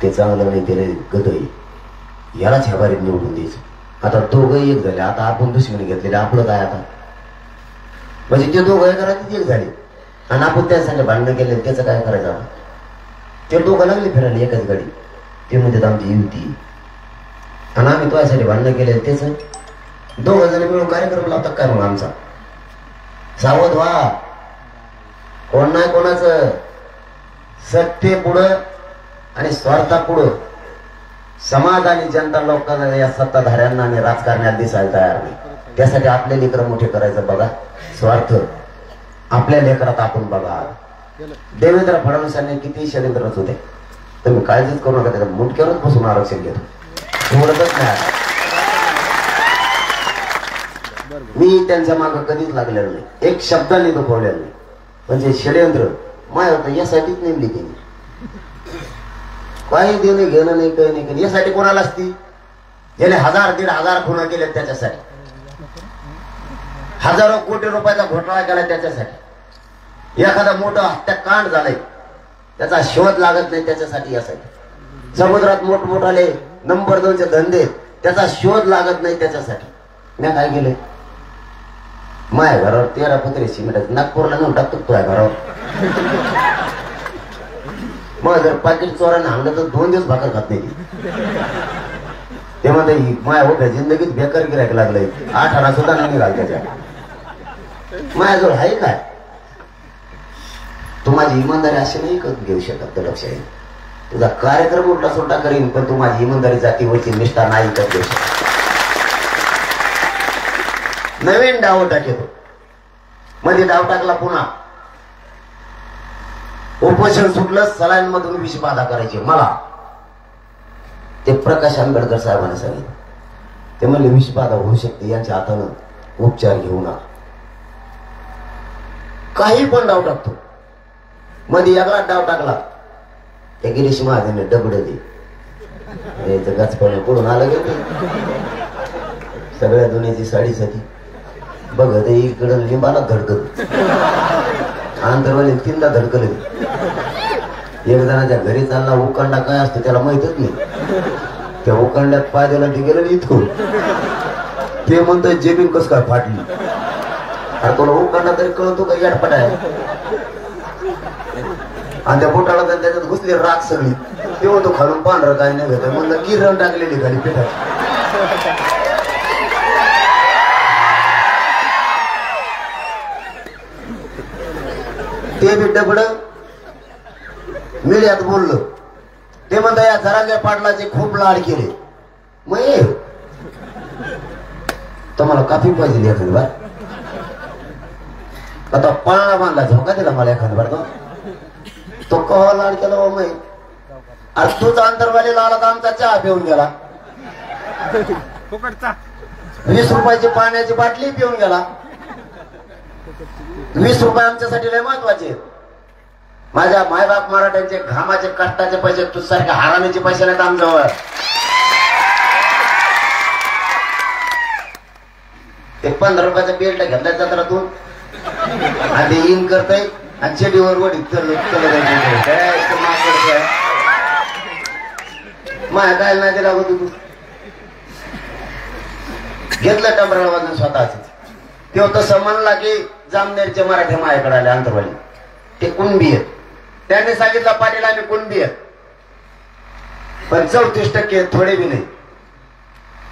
ते चांगलं नाही त्याला गदई यालाच ह्या बारीत निवडून द्यायचं. आता दोघं एक झाले, आता आपण दुश्मनी घेतलेले आपलं काय आता, म्हणजे ते दोघं घरात एक झाले आणि आपण त्यासाठी भांडणं केले, त्याचं काय करायचं आपण. ते दोघं लागले फिरायला एकाच गाडी, ते म्हणतात आमची युती आणि आम्ही तुझ्यासाठी भांडणं केले, त्याच दोघं जण मिळून कार्यक्रम लावतात काय मग आमचा. सावध व्हा, कोण नाही कोणाचं सत्य पुढं आणि स्वार्था पुढं समाज आणि जनता लोकांना या सत्ताधाऱ्यांना आणि राजकारण्यात दिसायला तयार नाही. त्यासाठी आपले लेकरं मोठे करायचं बघा, स्वार्थ आपल्या लेकरात आपण बघा. देवेंद्र फडणवीसांनी किती षडयंत्र होते, तुम्ही काळजीच करू नका, त्याच्या मुंडक्यावरच बसून आरक्षण घेतो सोडतच नाही. मी त्यांच्या मागं कधीच लागलेलं नाही, एक शब्दाने दुखवलेलं नाही. म्हणजे षडयंत्र माय होतं यासाठीच नेमली त्यांनी, काही देणं घेणं नाही, काही नाही केलं यासाठी. कोणाला असती ज्याने 1000-1500 खुना केले त्याच्यासाठी, हजारो कोटी रुपयाचा घोटाळा केला त्याच्यासाठी, एखादा मोठा हत्याकांड झालाय त्याचा शोध लागत नाही त्याच्यासाठी, यासाठी. समुद्रात मोठमोठाले नंबर 2चे धंदे त्याचा शोध लागत नाही त्याच्यासाठी. मी काय केलंय, माय घरावर 13 पत्रे सिमेंट नागपूरला नेऊन टाकतो तुझ्या घरावर. मग जर पाकिट चोराने आणलं तर 2 दिवस भाकर खात नाही. ते म्हणते माया उभ्या जिंदगीत बेकार गिरायक लागलंय, 8 आणा सुद्धा नाही निघाल त्याच्या. माझ्याजवळ आहे काय, तू माझी इमानदारी अशी नाही घेऊ शकत, तर लक्ष आहे. तुझा कार्यक्रम उलटा सुलटा करीन, पण तू माझी इमानदारी जातीवरची निष्ठा नाही तर देऊ शकत. नवीन डाव टाकेतो, मध्ये डाव टाकला पुन्हा, उपोषण सुटलं, सलाईनमधून विषबाधा करायची मला. ते प्रकाश आंबेडकर साहेबांनी सांगितलं, ते म्हणले विषबाधा होऊ शकते, यांच्या हातानं उपचार घेऊ नका. काही पण डाव टाकतो, मध्ये याला डाव टाकला, त्या गिरीश महाजनने डबड दे गाचपणे पडून आलं गेलं. सगळ्या दुनियाची साडी साठी बघत इकडं लिंबाला धडकत, आंतरवाली 3दा धडकले. एक जणाच्या घरी चालला, उकांडा काय असतो त्याला माहितच नाही, त्या उकांड्यात पाय द्यायला गेलं इथून. ते म्हणतोय जेबीन कस काय फाटली, अरे तुला उकांडा तरी कळतो का याडपट आहे. आणि त्या बोटाला त्याच्यात घुसली राख सगळी. ते म्हणतो खालून पांढरं काय नाही घेत, म्हणलं किरण टाकलेली खाली पिठात. ते बी डबड मीडियात बोललो, ते म्हणता या जरांगे पाटलाचे खूप लाड केले. मग तुम्हाला काफी पाहिजे एखादी बार, आता पाळणा बांधला झोका दिला मला एखादी बार, तो कवा लाड केला हो माहीत. अरे तूच अंतरवालीला आला तर आमचा चहा पिऊन गेला, 20 रुपयाची पाण्याची बाटली पिऊन गेला. 20 रुपये आमच्यासाठी लय महत्वाचे. माझ्या मायबाप मराठ्यांचे घामाचे कष्टाचे पैसे तुझ्यासारख्या हरामीचे पैसे नाहीत आमजवळ. ते 15 रुपयाचा बेल्ट घेतलाय जत्रातून आणि ते इन करताय आणि चेडीवर वडीत माया काय नाही दिला होतो तू. घेतलं टंबराळ वाजून स्वतःच. ते तसं म्हणला की जामनेरचे मराठी माझ्याकडे आले अंतरवाली, ते कुणबी आहेत. त्यांनी सांगितलं पाटील आम्ही कुणबी आहेत, पण 34% थोडे बी नाही.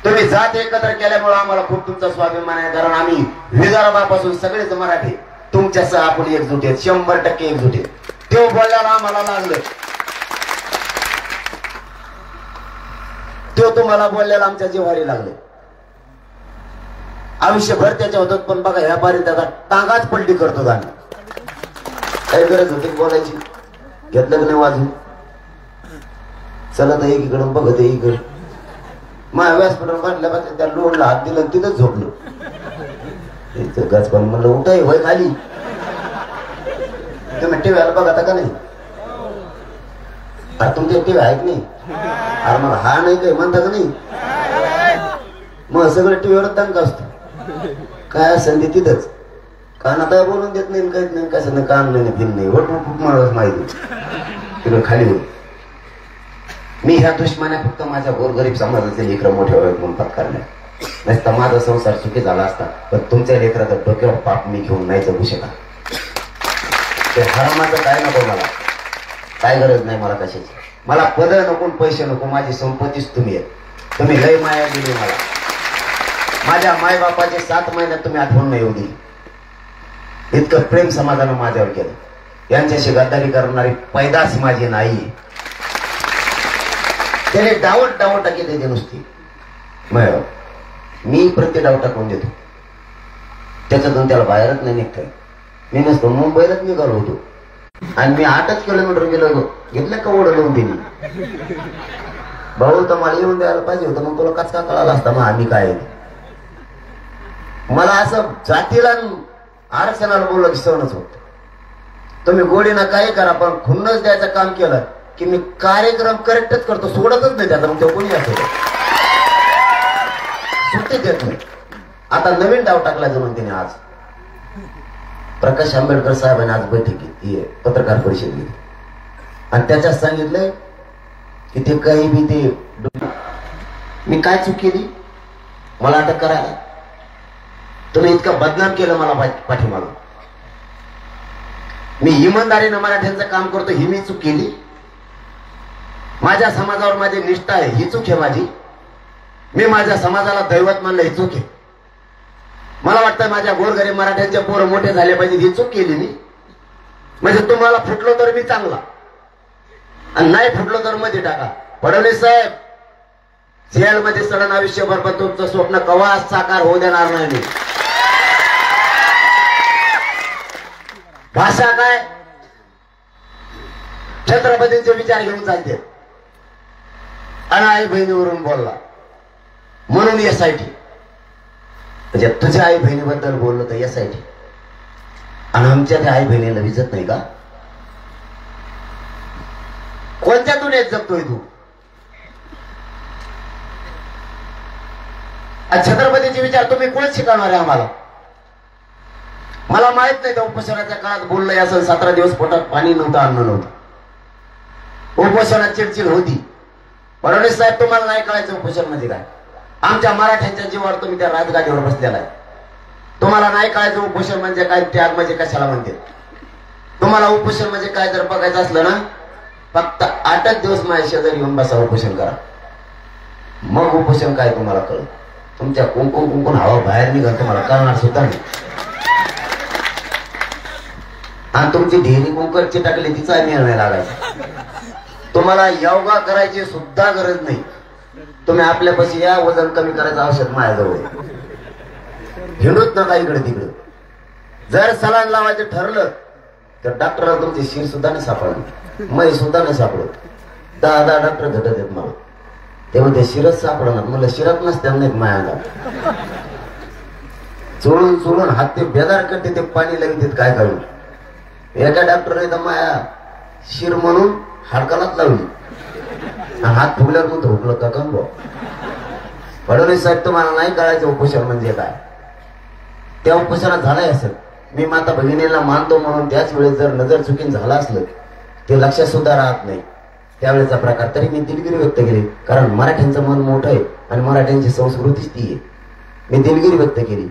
तुम्ही जात एकत्र केल्यामुळे आम्हाला खूप तुमचा स्वाभिमान आहे, कारण आम्ही विदर्भापासून सगळेच मराठी तुमच्यासह आपण एकजूट आहेत, 100% एकजूट आहेत. ते बोलल्याला आम्हाला लागलं, तो तुम्हाला बोलल्याला आमच्या जिव्हारी लागले. आयुष्यभर त्याच्या होतात, पण बघा ह्या बारी त्याचा टांगाच पलटी करतो. गाणं काही गरज होती बोलायची, घेतलं की नाही वाजून चला तर एकीकडून बघत एकीकडे. माझ्या व्यासपीठावर बांधल्यापासून त्या लोणला हात दिला तिथंच झोपलो. गच पण म्हणलं उठाय वय खाली, तुम्ही टीव्हीला बघा का नाही. अरे तुमच्या टीव्ही आहेत नाही, अरे मला हा नाही काही म्हणता का नाही. मग सगळं टीव्हीवर दंग असतो, काय संधी तिथंच. कानात बोलून देत नाही, काहीच नाही, कसं नाही, कान नाही, फिन नाही, वट माहिती तिकडे खाली होईल. मी ह्या दुश्मना फक्त माझ्या गोरगरीब समाजाचे लेकरं मोठे व्हावेत म्हणून पत्कारल्या, नाही तर माझा संसार सुखी झाला असता. पण तुमच्या लेकराचं डोक्यावर पाप मी घेऊन नाही जगू शकत. ते हरामाचं काय नको मला, काय गरज नाही मला कशाची. मला पद नको पैसे नको, माझी संपत्तीच तुम्ही आहे. तुम्ही लय माया दिली मला. माझ्या मायबापाचे 7 महिन्यात तुम्ही आठवण नाही येऊ दिली. इतकं प्रेम समाजानं माझ्यावर केलं. यांच्याशी गद्दारी करणारी पैदास माझी नाही. त्याने डावट टाकी देते नुसती. मी प्रत्येक डाव टाकून देतो, त्याच्यातून त्याला बाहेरच नाही निघतंय. मी नसतो मुंबईलाच निघालो होतो आणि मी 8 किलोमीटर गेलो होतो. घेतलं का ओढ लावून दिली. भाऊ तर मला येऊन द्यायला पाहिजे होतं, मग तुला कचका कळाला असता मग आम्ही काय. मला असं जातीला आरक्षणाला बोललं की सहनच होत. तुम्ही गोडीनं काही करा, पण खुन्नच द्यायचं काम केलं की मी कार्यक्रम करेक्टच करतो, सोडतच नाही त्याचा. मग तो कोणी असो सुट्टी देत नाही. आता नवीन डाव टाकला जमून तिने आज प्रकाश आंबेडकर साहेबांनी आज बैठकीत पत्रकार परिषद घेतली आणि त्याच्यात सांगितलंय की ते काही बी ते मी काय चूक केली मला अटक करायला. तुम्ही इतकं बदनाम केलं मला पाठीमागं. मी इमानदारीनं मराठ्यांचं काम करतो ही मी चूक केली. माझ्या समाजावर माझी निष्ठा आहे ही चूक आहे माझी. मी माझ्या समाजाला दैवत मानलं ही चूक आहे. मला वाटतं माझ्या गोरगरीब मराठ्यांचे पोरं मोठे झाले पाहिजे ही चूक केली मी. म्हणजे तुम्हाला फुटलो तर मी चांगला आणि नाही फुटलो तर मध्ये टाका. फडणवीस साहेब जेलमध्ये सडन आयुष्यभर, पण तुमचं स्वप्न कवा साकार होऊ देणार नाही मी. भाषा काय छत्रपतींचे विचार घेऊन चालते आणि आई बहिणीवरून बोलला म्हणून SIT. म्हणजे तुझ्या आई बहिणीबद्दल बोललो तर SIT आणि आमच्या त्या आई बहिणीला विजत नाही का? कोणत्या दुनियेत जगतोय तू? छत्रपतीचे विचार तुम्ही कोण शिकवणार आहे आम्हाला? मला माहित नाही त्या उपोषणाच्या काळात बोललंय असं. 17 दिवस पोटात पाणी नव्हतं, अन्न नव्हतं, उपोषणात चिडचिड होती. फडणवीस साहेब तुम्हाला नाही कळायचं उपोषण म्हणजे काय. आमच्या मराठ्यांच्या जीवावर तुम्ही त्या राजगादीवर बसलेला आहे. तुम्हाला नाही कळायचं उपोषण म्हणजे काय, त्याग म्हणजे कशाला म्हणते. तुम्हाला उपोषण म्हणजे काय जर बघायचं असलं ना, फक्त 8 दिवस माझ्या शेजारी येऊन बसा, उपोषण करा, मग उपोषण काय तुम्हाला कळत. तुमच्या कुंकून हवा बाहेर निघाल तुम्हाला कळणार सुद्धा नाही. आणि तुमची ढेरी कुंकरची टाकली तिचा निर्णय लागायचा. तुम्हाला योगा करायची सुद्धा गरज नाही. तुम्ही आपल्यापाशी या, वजन कमी करायचं औषध माझ्याजवळ. हिंडूच नका इकडे तिकडे. जर सलान लावायचं ठरलं तर डॉक्टरला तुमची शिर सुद्धा नाही सापडली, मै सुद्धा नाही सापडत. 10 डॉक्टर घटत आहेत मला. तेव्हा ते शिरच सापडणार. मला शिरत नसत्या नाहीत मायाला. चोळून हात ते बेदार करते, ते पाणी लागते काय करून. एका डॉक्टरने तर माया शिर म्हणून हाडकालाच लावली आणि हात फुगल्यावर मग धोकलं का कम. फडणवीस साहेब तुम्हाला नाही कळायचं उपोषण म्हणजे काय. त्या उपोषणात झालाय असं. मी माता भगिनीला मानतो म्हणून त्याच वेळेस जर नजर चुकीन झाला असलं ते लक्षात सुद्धा राहत नाही त्यावेळेचा प्रकार, तरी मी दिलगिरी व्यक्त केली. कारण मराठ्यांचं मन मोठं आहे आणि मराठ्यांची संस्कृतीच ती आहे. मी दिलगिरी व्यक्त केली.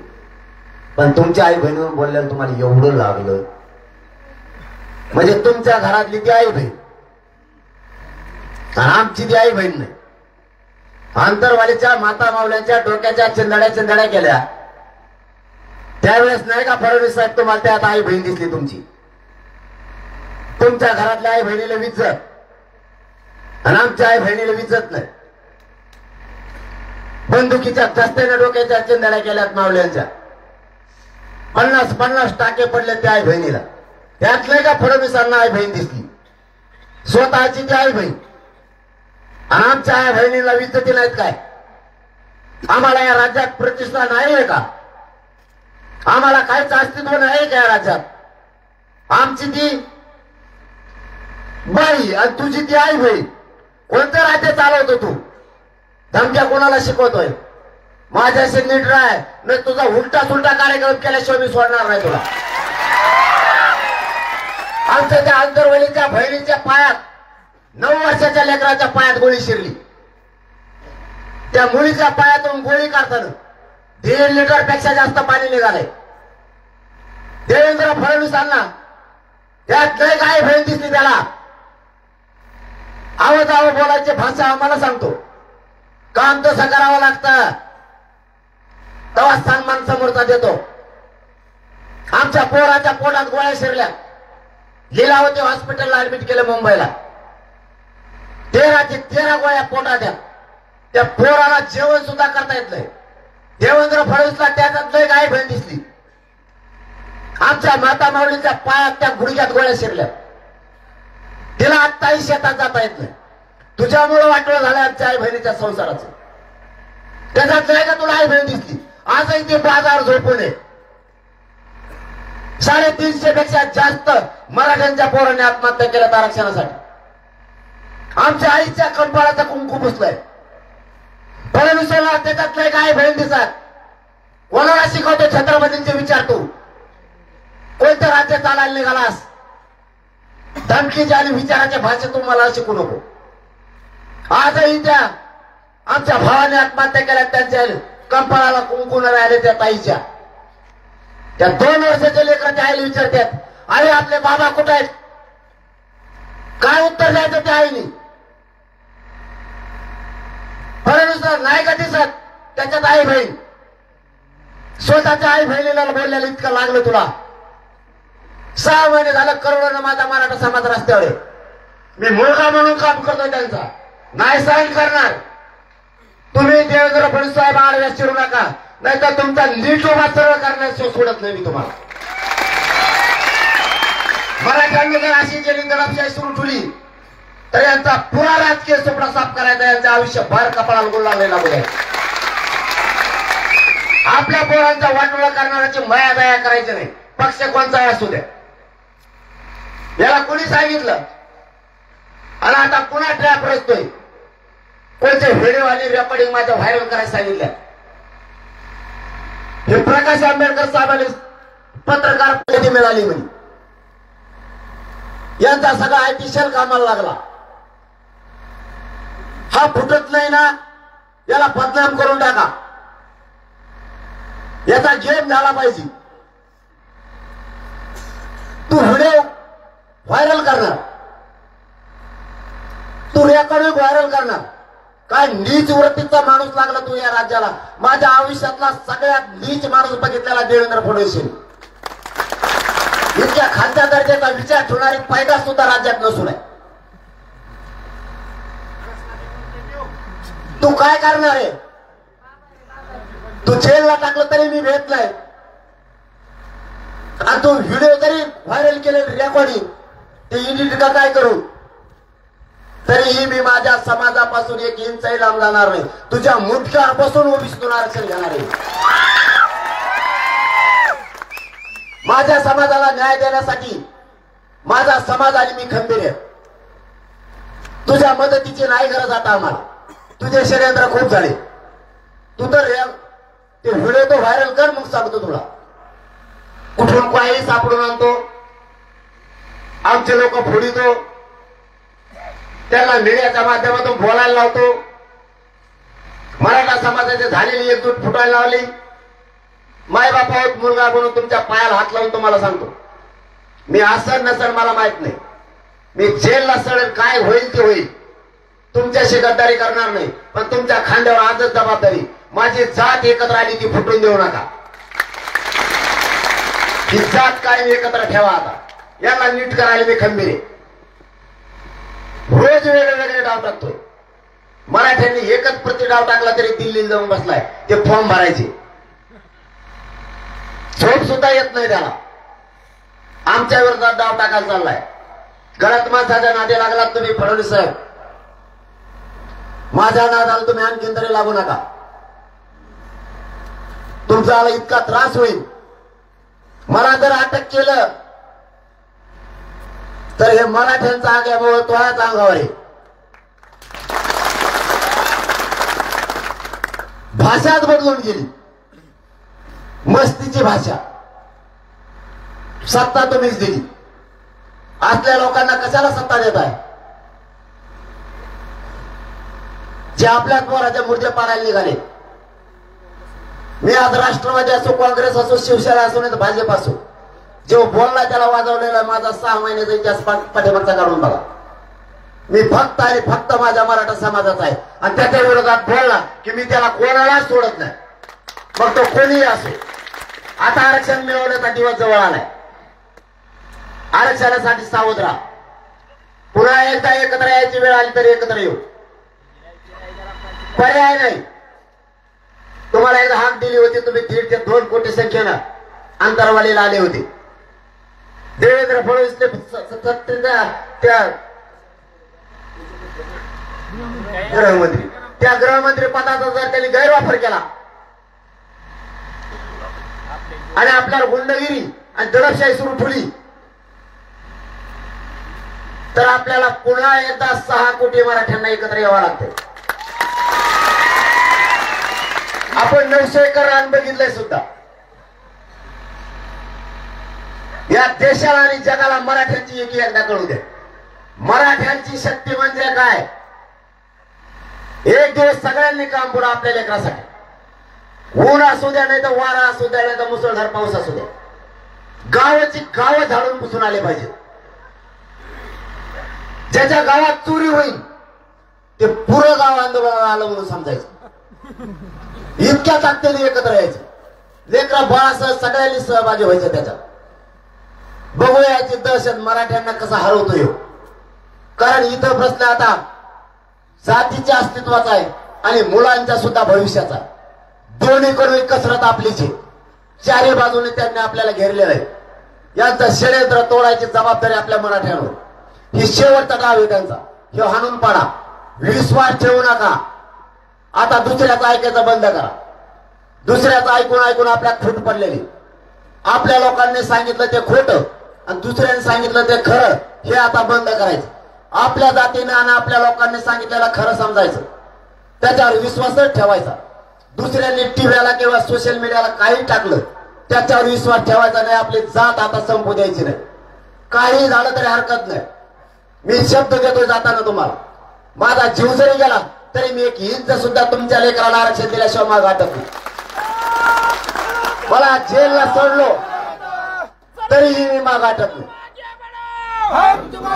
पण तुमच्या आई बहिणीवर बोलल्यावर तुम्हाला एवढं लागलं म्हणजे तुमच्या घरातली ती आई बहीण आणि आमची ती आई बहीण नाही. आंतरवालीच्या माता मावल्यांच्या डोक्याच्या चिंदड्या केल्या त्यावेळेस नाही का फडणवीस साहेब तुम्हाला त्यात आई बहीण दिसली तुमची. तुमच्या घरातल्या आई बहिणीला विज्जत आणि आमच्या आई बहिणीला विज्जत नाही. बंदुकीच्या दस्त्याने डोक्याच्या चिंदड्या केल्यात मावल्यांच्या. 50 टाके पडले त्या आई बहिणीला. त्यातलं का फडणवीसांना आई बहीण दिसली स्वतःची ती आई बहीण आणि आमच्या आई बहिणीला विज्जती नाहीत काय? आम्हाला या राज्यात प्रतिष्ठा नाही आहे का? आम्हाला काहीच अस्तित्व नाही का या राज्यात? आमची ती बाई आणि तुझी ती आई बहीण. कोणतं राज्य चालवतो तू? धमक्या कोणाला शिकवतोय? माझ्याशी नीट राह, नाही तुझा उलटा सुलटा कार्यक्रम केल्याशिवाय मी सोडणार नाही तुला. आमच्या त्या आंतरवलीच्या बहिणीच्या पायात 9 वर्षाच्या लेकराच्या पायात गोळी शिरली. त्या मुलीच्या पायातून गोळी काढताना 1.5 लिटर पेक्षा जास्त पाणी निघालंय. देवेंद्र फडणवीसांना त्यात लय काय भेट दिसली. त्याला आवाज बोलायची भाषा आम्हाला सांगतो. काम तसं करावं लागतं तेव्हा सन्मान समोरचा देतो. आमच्या पोराच्या पोटात गोळ्या शिरल्या. लीलावती हॉस्पिटलला ऍडमिट केलं मुंबईला. 13 गोळ्या पोटात. त्या पोराला जेवण सुद्धा करता येत नाही. देवेंद्र फडणवीसला त्याच्यात लय काय भेट दिसली. आमच्या माता माऊलीच्या पायात त्या गुडघ्यात गोळ्या शिरल्या. तिला आत्ताही शेतात जाता येत नाही. तुझ्यामुळे वाटलं झालं आमच्या आई बहिणीच्या संसाराचं. त्याच्यात लय का तुला आई बहीण दिसली. आजही ते बाजार झोपून आहे. 350 पेक्षा जास्त मराठ्यांच्या पोरांनी आत्महत्या केल्या आरक्षणासाठी. आमच्या आईच्या कंपाळाचा कुंकू पुसलाय. फडणवीसला त्याच्यात लय काय बहीण दिसत. कोणाला शिकवतो छत्रपतींचे विचार तू. कोणत्या राज्य चालायला निघालास. धमकीच्या आणि विचाराच्या भाषेतून मला शिकू नको. आजही त्या आमच्या भावाने आत्महत्या केल्या. त्यांच्या कंपाळाला कुंकू न राहिले त्या ताईच्या. त्या 2 वर्षाच्या लेकराच्या आईला विचारतात अरे आपले बाबा कुठे आहेत. काय उत्तर द्यायचं त्या आईने. फडणवीसला नाही का दिसत त्याच्यात आई बहीण. स्वतःच्या आई बहिणीला बोललेलं इतकं लागलं तुला. 6 महिने झालं करोडोनं माझा मराठा समाज रस्त्यावर आहे. मी मुलगा म्हणून काम करतोय त्यांचा. नाही सहन करणार. तुम्ही देवेंद्र फडणवीस साहेब आडव्यास चिरू नका. नाहीतर तुमचा नीट उभा सरळ करण्यास सोडत नाही मी तुम्हाला. मराठ्यांनी जर अशी केली दडपशाही सुरू ठेवली तर यांचा पुरा राजकीय सुपडा साफ करायचा. यांचं आयुष्य भर कपाळाला गोल लागलेला आहे. आपल्या पोरांचा वाटोळा करणाऱ्याची माया दया करायची नाही. पक्ष कोणताही असू द्या. याला कोणी सांगितलं आणि आता पुन्हा ट्रॅप रचतोय. कोणते व्हिडिओ आणि रेकॉर्डिंग माझ्या व्हायरल करायला सांगितलं. हे प्रकाश आंबेडकर साहेबांनी पत्रकार परिषदेची मिळाली म्हणे. यांचा सगळा आयटीशल कामाला लागला. हा फुटत नाही ना याला बदनाम करून टाका. याचा गेम झाला पाहिजे. तू व्हिडिओ व्हायरल करणार. तू रेकॉर्डिंग व्हायरल करणार. काय नीच वृत्तीचा माणूस लागला तू या राज्याला. माझ्या आयुष्यातला सगळ्यात नीच माणूस बघितलेला देवेंद्र फडणवीस. इतक्या खालच्या दर्जाचा विचार ठेवणारी फायदा सुद्धा राज्यात नसून आहे. तू काय करणार आहे. तू जेलला टाकलं तरी मी भेट नाही. आणि तू व्हिडिओ जरी व्हायरल केले रेकॉर्डिंग ते एडिट का काय करू तरीही मी माझ्या समाजापासून 1 इंचही लांब जाणार नाही. तुझ्या मुठ्यावर बसून ओबीसीतून आरक्षण घेणार आहे. माझ्या समाजाला न्याय देण्यासाठी माझा समाज आणि मी खंबीर आहे. तुझ्या मदतीची नाही गरज आता आम्हाला. तुझे षडयंत्र खूप झाले. तू तर ते व्हिडिओ तो व्हायरल कर. मग सांगतो तुला कुठून काही सापडून आणतो. आमचे लोक फोडितो. त्याला मीडियाच्या माध्यमातून बोलायला लावतो. मराठा समाजाची झालेली एकजूट फुटायला लावली. मायबापावर मुलगा म्हणून तुमच्या पायाला हात लावून तुम्हाला सांगतो मी असं नसेल मला माहित नाही. मी जेलला सडेल काय होईल ते होईल. तुमच्याशी गद्दारी करणार नाही. पण तुमच्या खांद्यावर आजच जबाबदारी. माझी जात एकत्र आली ती फुटून देऊ नका. ही जात कायम एकत्र ठेवा. आता याला नीट करायला मी खंबीर आहे. रोज वेगळे डाव टाकतोय. मराठ्यांनी एकच प्रति डाव टाकला तरी दिल्लीला जाऊन बसलाय. ते फॉर्म भरायचे. झोप सुद्धा येत नाही त्याला. आमच्या विरोधात डाव टाकायला चाललाय. गलत माणसाच्या नादी लागलात तुम्ही फडणवीस साहेब. माझ्या नादाला तुम्ही आणखीन तरी लागू नका. तुमचा इतका त्रास होईल. मला जर अटक केलं तर हे मराठ्यांचा आग्यामुळे तोळ्याच अंगावर आहे. भाषाच बदलून गेली. मस्तीची भाषा. सत्ता तुम्हीच दिली. असल्या लोकांना कशाला सत्ता देत आहे. जे आपल्याच पोराच्या मूर्त्या पाडायला निघाले. मी आज राष्ट्रवादी असो, काँग्रेस असो, शिवसेना असो, नाही तर भाजप असो, जो बोलला त्याला वाजवलेला माझा 6 महिन्याचा इतिहास पाठीमागचा काढून बघा. मी फक्त आणि फक्त माझ्या मराठा समाजाचा आहे आणि त्याच्या विरोधात बोलला की मी त्याला कोणालाच सोडत नाही, मग तो कोणीही असो. आता आरक्षण मिळवण्याचा दिवस जवळ आलाय. आरक्षणासाठी सावध राहा. पुन्हा एकदा एकत्र यायची वेळ आली तर एकत्र येऊ, पर्याय नाही. तुम्हाला एकदा हाक दिली होती, तुम्ही 1.5 ते 2 कोटी संख्येनं अंतरवालीला आले होते. देवेंद्र फडणवीसने त्या गृहमंत्री, त्या गृहमंत्री पदाचा जर त्यांनी गैरवापर केला आणि आपल्याला गुंडगिरी आणि दडपशाही सुरू ठेवली तर आपल्याला पुन्हा एकदा 6 कोटी मराठ्यांना एकत्र यावं लागतंय. आपण 900 एकर रान बघितलंय सुद्धा. या देशाला आणि जगाला मराठ्यांची एकी एकदा कळू द्या. मराठ्यांची शक्ती म्हणजे काय? एक दिवस सगळ्यांनी काम पुढे आपल्या लेकरासाठी. ऊन असू द्या, नाही तर वारा असू द्या, नाही तर मुसळधार पाऊस असू द्या, गावाची गावं झाडून पुसून आले पाहिजे. ज्याच्या गावात चोरी होईल ते पुरं गाव आंदोलनाला आलं म्हणून समजायचं. इतक्या ताकदीने एकत्र यायचं. लेकरा बाळासह सगळ्यांनी सहभागी व्हायचं त्याच्यात. बघूया याची दहशत मराठ्यांना कसा हरवतो येऊ. कारण इथं प्रश्न आता जातीच्या अस्तित्वाचा आहे आणि मुलांच्या सुद्धा भविष्याचा. दोन्हीकडून कसरत आपलीच आहे. चारी बाजूने त्यांनी आपल्याला घेरलेलं आहे. यांचं षडयंत्र तोडायची जबाबदारी आपल्या मराठ्यांवर. ही शेवटचा डाव आहे त्यांचा. हे हाणून पाडा. विश्वास ठेवू नका. आता दुसऱ्याचं ऐकायचं बंद करा. दुसऱ्याचं ऐकून ऐकून आपल्यात फूट पडलेली. आपल्या लोकांनी सांगितलं ते खोटं आणि दुसऱ्याने सांगितलं ते खरं, हे आता बंद करायचं. आपल्या जातीने आणि आपल्या लोकांनी सांगितलेलं खरं समजायचं, त्याच्यावर विश्वासच ठेवायचा. दुसऱ्यांनी टीव्हीला किंवा सोशल मीडियाला काही टाकलं त्याच्यावर विश्वास ठेवायचा नाही. आपली जात आता संपू द्यायची नाही. काही झालं तरी हरकत नाही. मी शब्द देतोय जाताना तुम्हाला, माझा जीव जरी गेला तरी मी 1 इंच सुद्धा तुमच्या लेकराला आरक्षण दिल्याशिवाय माग वाटत नाही. मला जेलला सोडलो तरीही मी माग वाटत नाही.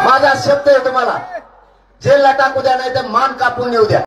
माझा शब्द आहे तुम्हाला, जेलला टाकू द्या, नाही तर मान कापून येऊ द्या.